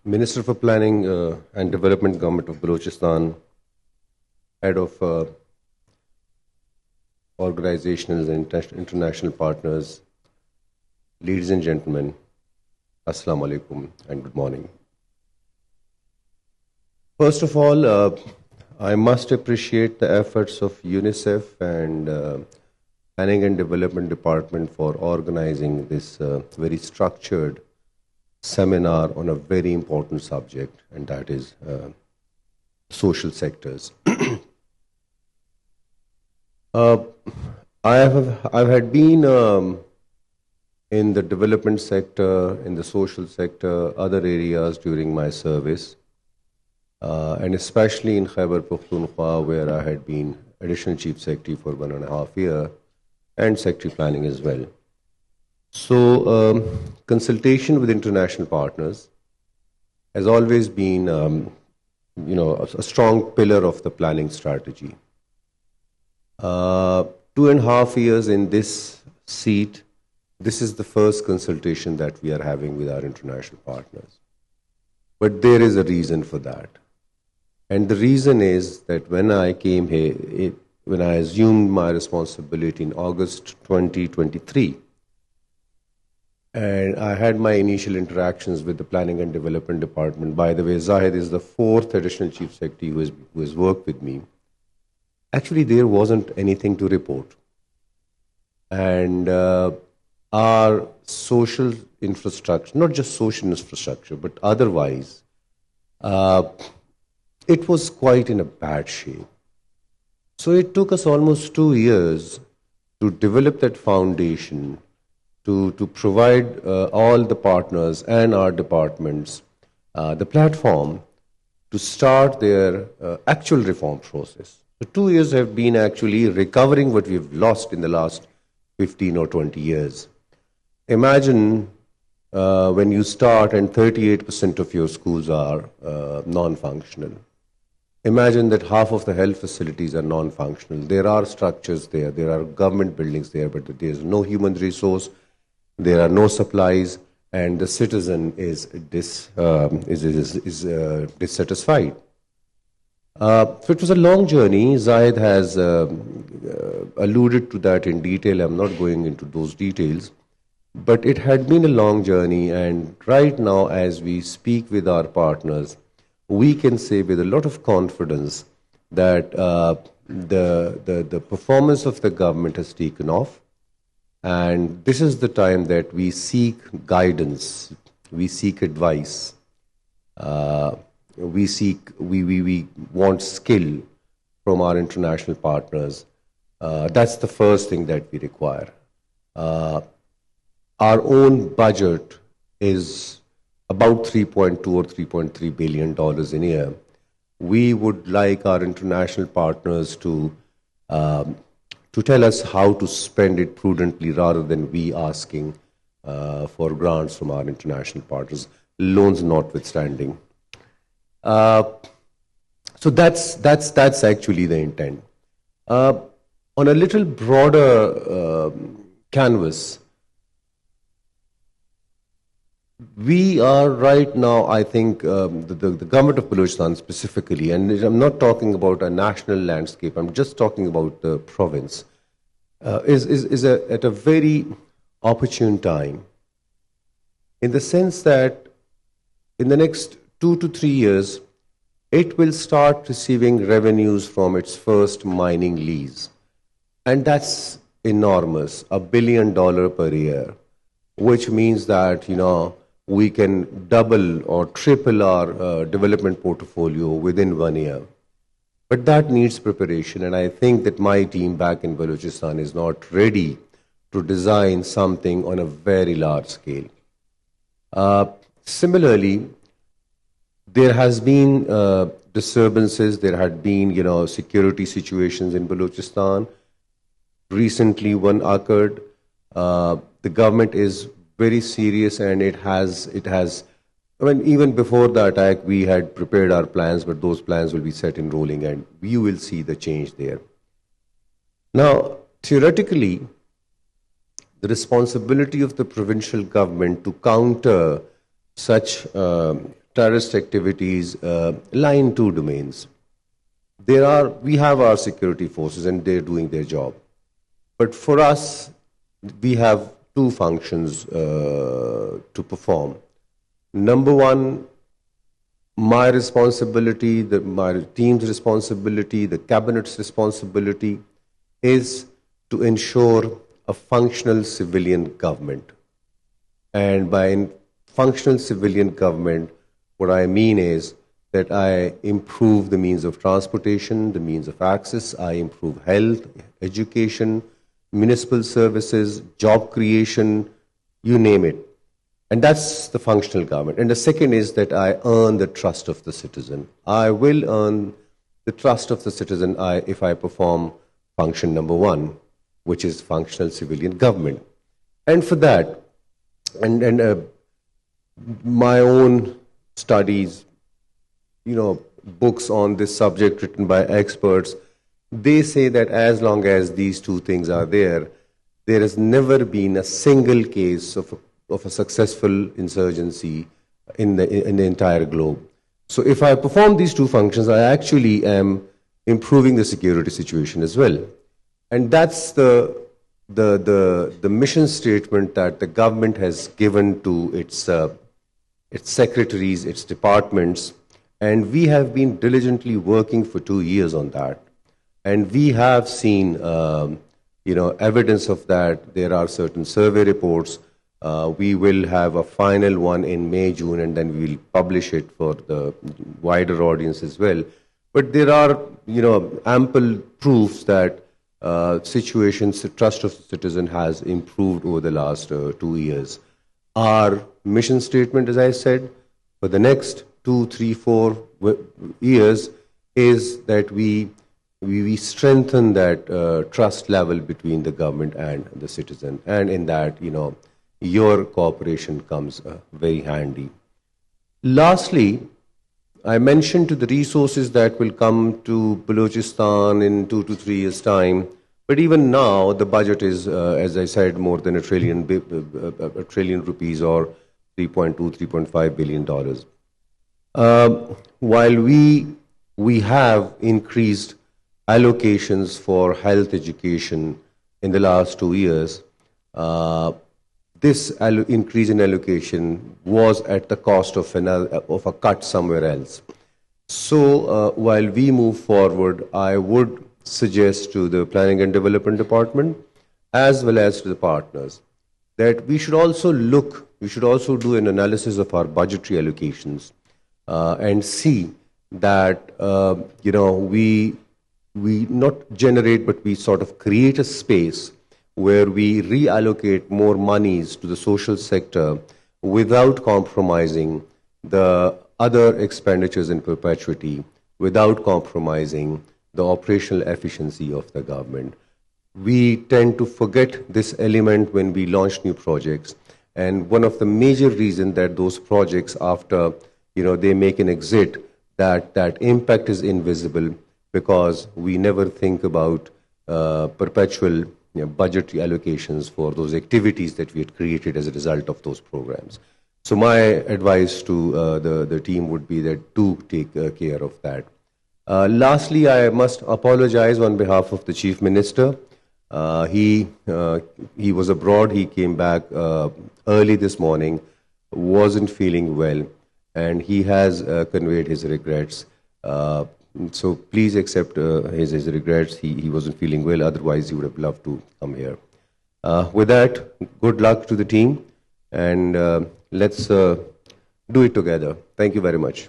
Minister for Planning and Development, Government of Balochistan, Head of Organizational and International Partners, ladies and gentlemen, Assalamu alaikum and good morning. First of all, I must appreciate the efforts of UNICEF and Planning and Development Department for organizing this very structured seminar on a very important subject, and that is social sectors. I've had been in the development sector, in the social sector, other areas during my service, and especially in Khyber Pakhtunkhwa, where I had been Additional Chief Secretary for 1.5 years, and Secretary Planning as well. So, consultation with international partners has always been, a strong pillar of the planning strategy. 2.5 years in this seat, this is the first consultation that we are having with our international partners. But there is a reason for that. And the reason is that when I came here, when I assumed my responsibility in August 2023, and I had my initial interactions with the Planning and Development Department. By the way, Zahid is the 4th Additional Chief Secretary who has worked with me. Actually, there wasn't anything to report. And our social infrastructure, not just social infrastructure, but otherwise, it was quite in a bad shape. So it took us almost 2 years to develop that foundation, to provide all the partners and our departments the platform to start their actual reform process. So 2 years have been actually recovering what we've lost in the last 15 or 20 years. Imagine when you start and 38% of your schools are non-functional. Imagine that half of the health facilities are non-functional. There are structures there, there are government buildings there, but there is no human resource, there are no supplies, and the citizen is dissatisfied. So it was a long journey. Zahid has alluded to that in detail. I'm not going into those details. But it had been a long journey, and right now as we speak with our partners, we can say with a lot of confidence that the performance of the government has taken off. And this is the time that we seek guidance, we seek advice, we want skill from our international partners. That's the first thing that we require. Our own budget is about $3.2 or $3.3 billion in a year. We would like our international partners to tell us how to spend it prudently rather than we asking for grants from our international partners, loans notwithstanding. So that's actually the intent. On a little broader canvas, we are right now, I think, the government of Balochistan specifically, and I'm not talking about a national landscape, I'm just talking about the province, is at a very opportune time, in the sense that in the next 2 to 3 years, it will start receiving revenues from its first mining lease. And that's enormous, $1 billion per year, which means that, we can double or triple our development portfolio within 1 year. But that needs preparation, and I think that my team back in Balochistan is not ready to design something on a very large scale. Similarly, there has been disturbances, there had been, security situations in Balochistan. Recently, one occurred. The government is very serious, and it has. Even before the attack, we had prepared our plans, but those plans will be set in rolling, and you will see the change there. Now, theoretically, the responsibility of the provincial government to counter such terrorist activities lie in two domains. We have our security forces and they're doing their job. But for us, we have two functions to perform. Number one, my responsibility, my team's responsibility, the cabinet's responsibility is to ensure a functional civilian government. And by functional civilian government, what I mean is that I improve the means of transportation, the means of access, I improve health, education, municipal services, job creation, you name it. And that's the functional government. And the second is that I earn the trust of the citizen. I will earn the trust of the citizen if I perform function number one, which is functional civilian government. And for that, and my own studies, books on this subject written by experts, they say that as long as these two things are there, there has never been a single case of a successful insurgency in the entire globe. So if I perform these two functions, I actually am improving the security situation as well. And that's the mission statement that the government has given to its secretaries, its departments, and we have been diligently working for 2 years on that. And we have seen, evidence of that. There are certain survey reports. We will have a final one in May, June, and then we will publish it for the wider audience as well. But there are, ample proofs that situations, the trust of the citizen has improved over the last 2 years. Our mission statement, as I said, for the next 2, 3, 4 years is that we strengthen that trust level between the government and the citizen. And in that, your cooperation comes very handy. Lastly, I mentioned to the resources that will come to Balochistan in 2 to 3 years' time. But even now, the budget is, as I said, more than a trillion rupees, or $3.2, $3.5 billion. While we have increased allocations for health education in the last 2 years, this increase in allocation was at the cost of a cut somewhere else. So while we move forward, I would suggest to the Planning and Development Department as well as to the partners that we should also do an analysis of our budgetary allocations and see that we not generate, but we sort of create a space where we reallocate more monies to the social sector without compromising the other expenditures in perpetuity, without compromising the operational efficiency of the government. We tend to forget this element when we launch new projects. And one of the major reasons that those projects, after they make an exit, that impact is invisible, because we never think about perpetual budgetary allocations for those activities that we had created as a result of those programs. So my advice to the team would be that do take care of that. Lastly, I must apologize on behalf of the Chief Minister. He was abroad. He came back early this morning, wasn't feeling well, and he has conveyed his regrets. So please accept his regrets. He wasn't feeling well. Otherwise, he would have loved to come here. With that, good luck to the team, and let's do it together. Thank you very much.